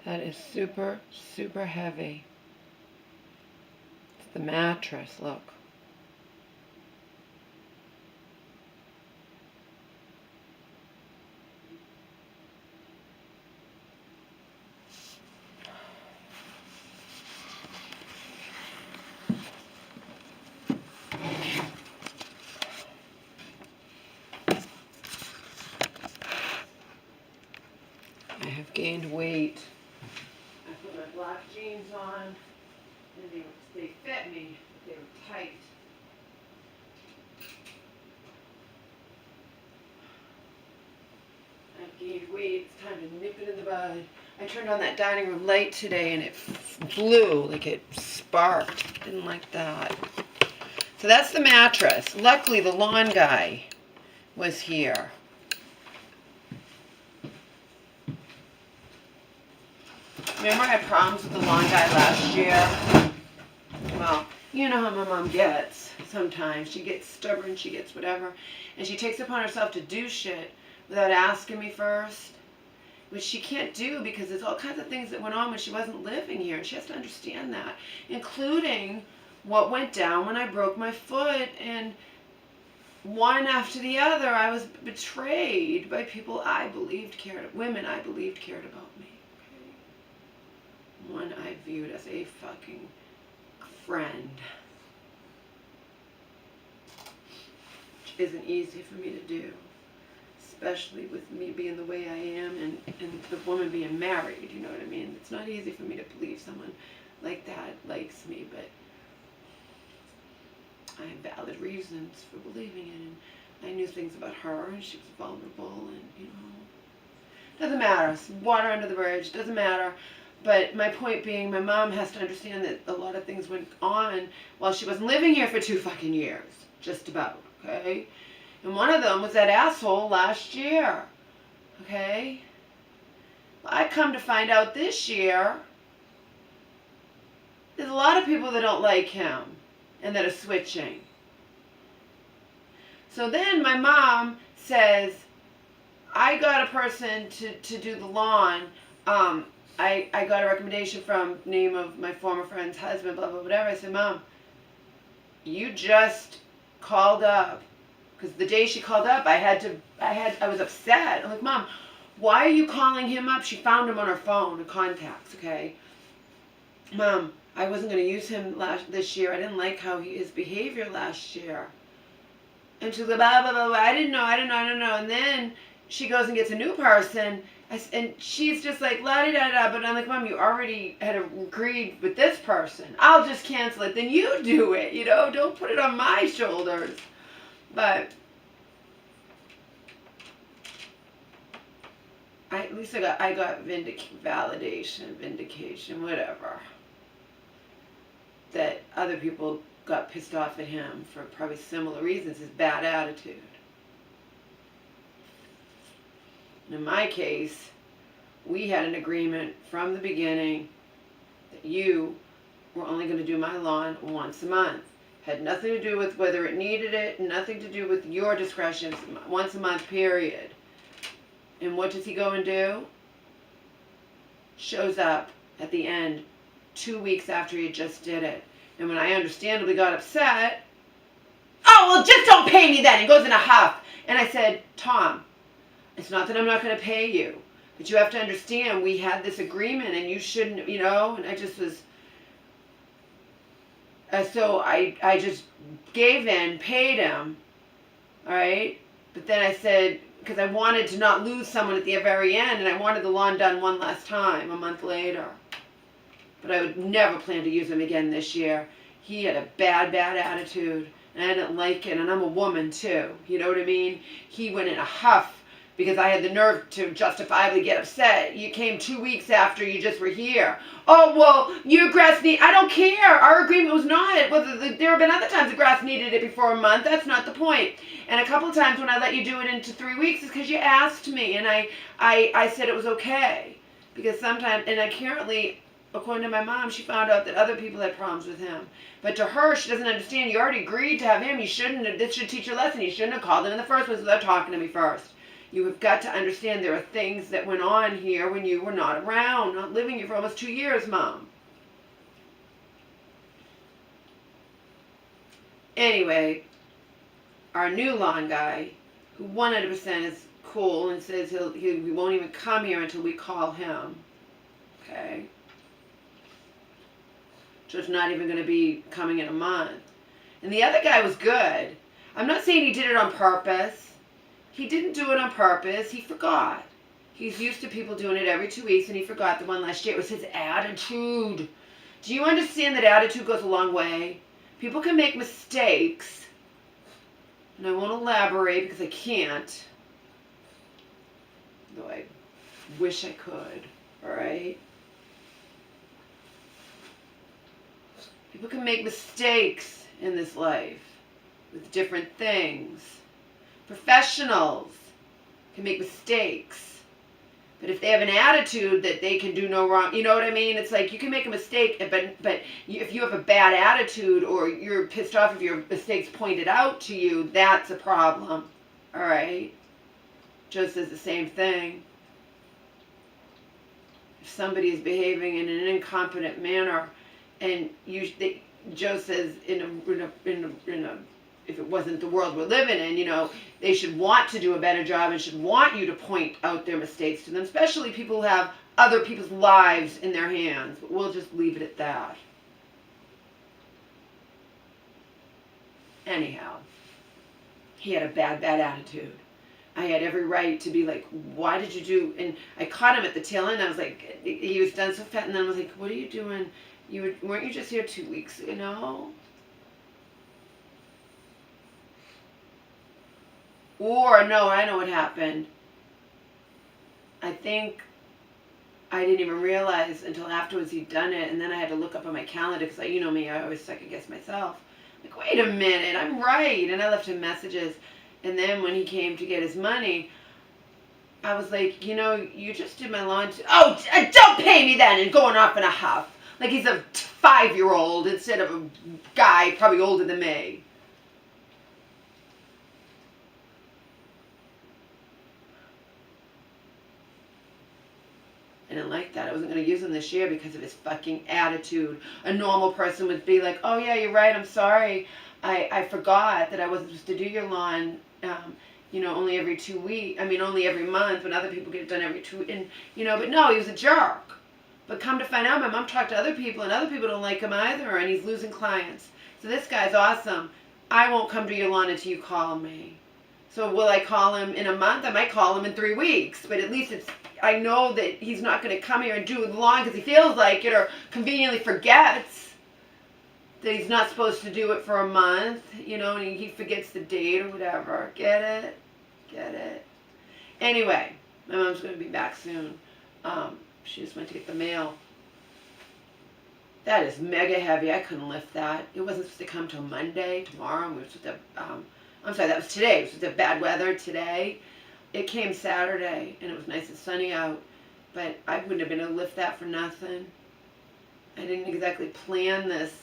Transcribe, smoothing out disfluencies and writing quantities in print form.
That is super, super heavy. It's the mattress, look. I have gained weight. I put my black jeans on, and they fit me, but they were tight. I've gained weight. It's time to nip it in the bud. I turned on that dining room light today, and it flew, like it sparked. Didn't like that. So that's the mattress. Luckily, the lawn guy was here. Remember I had problems with the lawn guy last year? Well, you know how my mom gets sometimes. She gets stubborn, she gets whatever. And she takes it upon herself to do shit without asking me first. Which she can't do because there's all kinds of things that went on when she wasn't living here. And she has to understand that. Including what went down when I broke my foot. And one after the other, I was betrayed by people I believed cared, women I believed cared about me. One I viewed as a fucking friend. Which isn't easy for me to do. Especially with me being the way I am and the woman being married, you know what I mean? It's not easy for me to believe someone like that likes me, but I have valid reasons for believing it, and I knew things about her, and she was vulnerable, and, you know, doesn't matter. It's water under the bridge, doesn't matter. But my point being, my mom has to understand that a lot of things went on while she wasn't living here for 2 fucking years. Just about, okay? And one of them was that asshole last year, okay? I come to find out this year, there's a lot of people that don't like him and that are switching. So then my mom says, I got a person to do the lawn. I got a recommendation from name of my former friend's husband, blah, blah, whatever. I said, Mom, you just called up. Because the day she called up, I was upset. I'm like, Mom, why are you calling him up? She found him on her phone, her contacts, okay? Mom, I wasn't going to use him this year. I didn't like his behavior last year. And she's like, blah, blah, blah, blah. I didn't know. And then she goes and gets a new person. And she's just like, la-di-da-da. But I'm like, Mom, you already had agreed with this person. I'll just cancel it. Then you do it, you know? Don't put it on my shoulders. But at least I got validation, vindication, whatever. That other people got pissed off at him for probably similar reasons, his bad attitude. In my case, we had an agreement from the beginning that you were only going to do my lawn once a month. Had nothing to do with whether it needed it, nothing to do with your discretion, once a month, period. And what does he go and do? Shows up at the end 2 weeks after he just did it. And when I understandably got upset, oh, well, just don't pay me then. He goes in a huff. And I said, Tom, it's not that I'm not going to pay you, but you have to understand we had this agreement and you shouldn't, you know, and I just was, so I just gave in, paid him, all right? But then I said, because I wanted to not lose someone at the very end, and I wanted the lawn done one last time, a month later. But I would never plan to use him again this year. He had a bad attitude, and I didn't like it, and I'm a woman too, you know what I mean? He went in a huff because I had the nerve to justifiably get upset. You came 2 weeks after you just were here. Oh, well, your grass I don't care. Our agreement was not. There have been other times the grass needed it before a month. That's not the point. And a couple of times when I let you do it into 3 weeks is because you asked me. And I said it was okay. Because sometimes, and I currently, according to my mom, she found out that other people had problems with him. But to her, she doesn't understand. You already agreed to have him. You shouldn't have, this should teach you a lesson. You shouldn't have called him in the first place without talking to me first. You have got to understand there are things that went on here when you were not around, not living here for almost 2 years, Mom. Anyway, our new lawn guy, who 100% is cool and says he won't even come here until we call him. Okay? So it's not even going to be coming in a month. And the other guy was good. I'm not saying he did it on purpose. He didn't do it on purpose. He forgot. He's used to people doing it every 2 weeks, and he forgot the one last year. It was his attitude. Do you understand that attitude goes a long way? People can make mistakes, and I won't elaborate because I can't, though I wish I could, all right? People can make mistakes in this life with different things. Professionals can make mistakes. But if they have an attitude that they can do no wrong, you know what I mean? It's like you can make a mistake, but if you have a bad attitude or you're pissed off if your mistake's pointed out to you, that's a problem. All right? Joe says the same thing. If somebody is behaving in an incompetent manner, and Joe says if it wasn't the world we're living in, you know, they should want to do a better job and should want you to point out their mistakes to them, especially people who have other people's lives in their hands. But we'll just leave it at that. Anyhow, he had a bad weird I had every right to be like, why did you do? And I caught him at the tail end. I was like, he was done so fat. And then I was like, what are you doing? Weren't you just here 2 weeks ago? No. Or, no, I know what happened. I think I didn't even realize until afterwards he'd done it, and then I had to look up on my calendar, because you know me, I always second guess myself. Like, wait a minute, I'm right. And I left him messages. And then when he came to get his money, I was like, you know, you just did my lawn. Oh, don't pay me then, and going off in a huff. Like he's a 5-year-old instead of a guy probably older than me. I didn't like that. I wasn't going to use him this year because of his fucking attitude. A normal person would be like, oh yeah, you're right, I'm sorry. I forgot that I wasn't supposed to do your lawn, you know, only every 2 weeks. I mean, only every month when other people get it done every 2 weeks. And, you know, but no, he was a jerk. But come to find out, my mom talked to other people, and other people don't like him either, and he's losing clients. So this guy's awesome. I won't come to your lawn until you call me. So will I call him in a month? I might call him in 3 weeks, but at least I know that he's not going to come here and do the lawn because he feels like it or conveniently forgets that he's not supposed to do it for a month, you know, and he forgets the date or whatever. Get it? Get it? Anyway, my mom's going to be back soon. She just went to get the mail. That is mega heavy. I couldn't lift that. It wasn't supposed to come till Monday, tomorrow. We were supposed to I'm sorry, that was today. It was supposed to have bad weather today. It came Saturday, and it was nice and sunny out. But I wouldn't have been able to lift that for nothing. I didn't exactly plan this